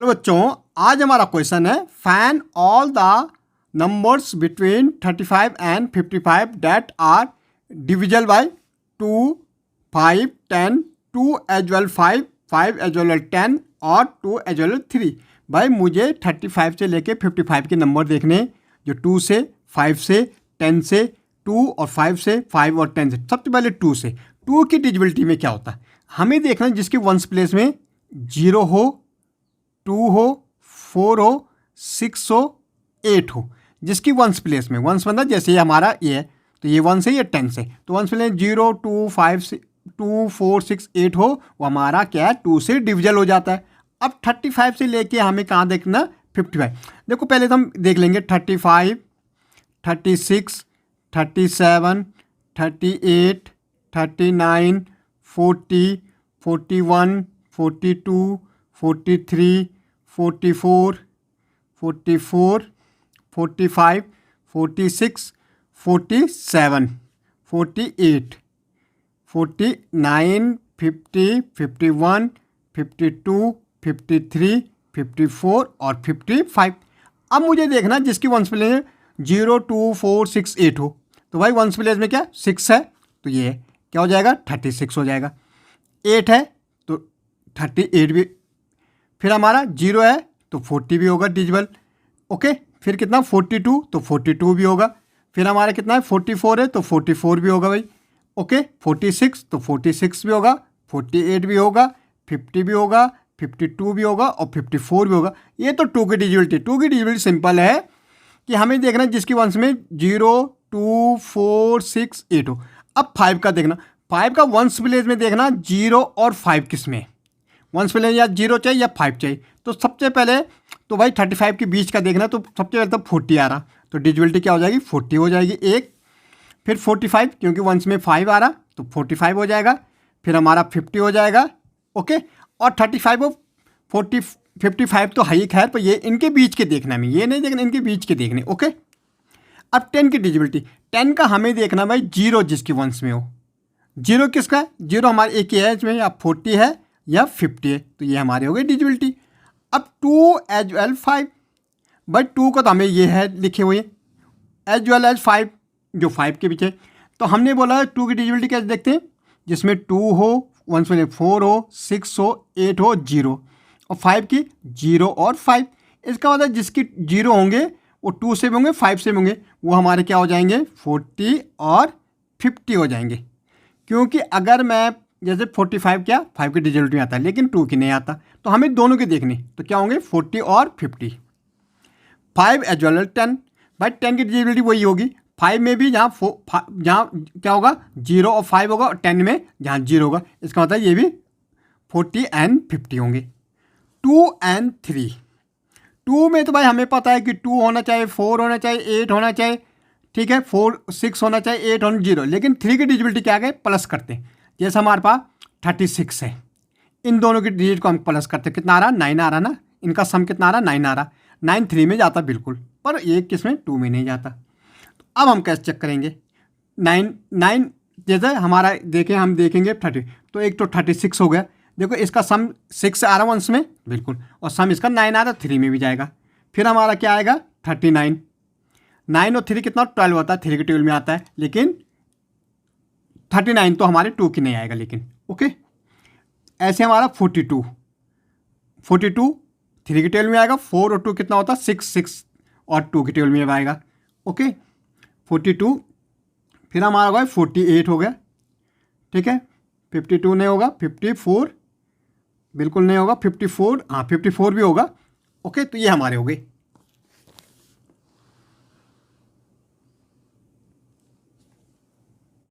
तो बच्चों आज हमारा क्वेश्चन है find all the numbers between 35 and 55 that are divisible by 2, 5, 10, 2 as well 5, 5 as well 10 और 2 एज वेल 3। भाई मुझे 35 से लेके 55 के नंबर देखने हैं, जो 2 से 5 से 10 से 2 और 5 से 5 और 10 से। सबसे पहले 2 से 2 की डिजिबिलिटी में क्या होता है हमें देखना है, जिसके वंस प्लेस में 0 हो, 2 हो, 4 हो, 6 हो, 8 हो। जिसकी वंस प्लेस में वंस मतलब जैसे ये हमारा ये है तो ये 1 से ये 10 से, तो वंस प्लेस 0, 2, 5, 2, 4, 6, 8 हो, वो हमारा क्या है 2 से डिविजल हो जाता है। अब 35 से लेके हमें कहाँ देखना 55। देखो पहले तो हम देख लेंगे 35, 36, 37, 38, 39, 40, 41, 42, 43, 44, 44, 45, 46, 47, 48, 49, 50, 51, 52, 53, 54 और 55। अब मुझे देखना जिसकी वंस प्लेस 0, 2, 4, 6, 8 हो, तो भाई वंस प्लेस में क्या 6 है तो ये क्या हो जाएगा 36 हो जाएगा। 8 है तो 38 भी, फिर हमारा 0 है तो 40 भी होगा डिजिबल। ओके, फिर कितना 42 तो 42 भी होगा, फिर हमारा कितना है 44 है तो 44 भी होगा भाई। ओके, 46 तो 46 भी होगा, 48 भी होगा, 50 भी होगा, 52 भी होगा और 54 भी होगा। ये तो 2 की डिजिबिलिटी। 2 की डिजिबिलिटी सिंपल है कि हमें देखना है जिसकी वंश में 0, 2, 4, 6, 8 हो। अब 5 का देखना, 5 का वंश प्लेस में देखना 0 और 5 किस में, वंश प्लेस या 0 चाहिए या 5 चाहिए। तो सबसे पहले तो भाई 35 के बीच का देखना, तो सबसे पहले तो 40 आ रहा, तो डिजिबिलिटी क्या हो जाएगी 40 हो जाएगी एक। फिर 45 क्योंकि वंश में 5 आ रहा तो 45 हो जाएगा, फिर हमारा 50 हो जाएगा। ओके, और 35 और 40 55 तो है ही खैर, पर ये इनके बीच के देखना है, ये नहीं देखना, इनके बीच के देखने। ओके, अब 10 की डिजिबिलिटी, 10 का हमें देखना भाई 0 जिसके वंश में हो। 0 किसका है, 0 हमारे एक ही है, इसमें या 40 है या 50 है, तो ये हमारे हो गए डिजिबिलिटी। अब 2 एज वेल 5, भाई 2 को तो हमें ये है लिखे हुए एज वेल एज 5 जो 5 के पीछे। तो हमने बोला 2 की डिजिबिलिटी कैसे देखते हैं, जिसमें 2 हो, वंस में 4 हो, 6 हो, 8 हो, 0 और 5 की 0 और 5। इसका मतलब जिसकी 0 होंगे वो 2 से भी होंगे 5 से भी होंगे, वो हमारे क्या हो जाएंगे 40 और 50 हो जाएंगे। क्योंकि अगर मैं जैसे 45 क्या 5 की डिजिबिलिटी में आता है लेकिन 2 की नहीं आता, तो हमें दोनों के देखने, तो क्या होंगे 40 और 50। 5 एज वेल 10, भाई 10 की डिजिबिलिटी वही होगी 5 में भी जहाँ क्या होगा 0 और 5 होगा, और 10 में जहाँ 0 होगा, इसका मतलब ये भी 40 एंड 50 होंगे। 2 एंड 3, 2 में तो भाई हमें पता है कि 2 होना चाहिए, 4 होना चाहिए, 8 होना चाहिए, ठीक है, 4, 6 होना चाहिए, 8 होना 0, लेकिन 3 की डिजिबिलिटी क्या है प्लस करते हैं। जैसे हमारे पास 36 है, इन दोनों की डिजिट को हम प्लस करते हैं, कितना आ रहा 9 आ रहा ना, इनका सम कितना आ रहा 9 आ रहा। 9 3 में जाता बिल्कुल, पर ये किस में 2 में नहीं जाता। तो अब हम कैसे चेक करेंगे 9 जैसे हमारा देखें, हम देखेंगे 30, तो एक तो 36 हो गया, देखो इसका सम 6 आ रहा वंश में बिल्कुल, और सम इसका 9 आ रहा 3 में भी जाएगा। फिर हमारा क्या आएगा 39, 9 और 3 कितना 12 होता है, 3 के 12 में आता है, लेकिन 39 तो हमारे 2 की नहीं आएगा लेकिन। ओके, ऐसे हमारा 42 3 के 12 में आएगा, 4 और 2 कितना होता है 6 और 2 के 12 में आएगा। ओके, 42, फिर हमारा होगा 48 हो गया, ठीक है, 52 नहीं होगा, 54 बिल्कुल नहीं होगा, 54 हाँ 54 भी होगा। ओके, तो ये हमारे हो गए।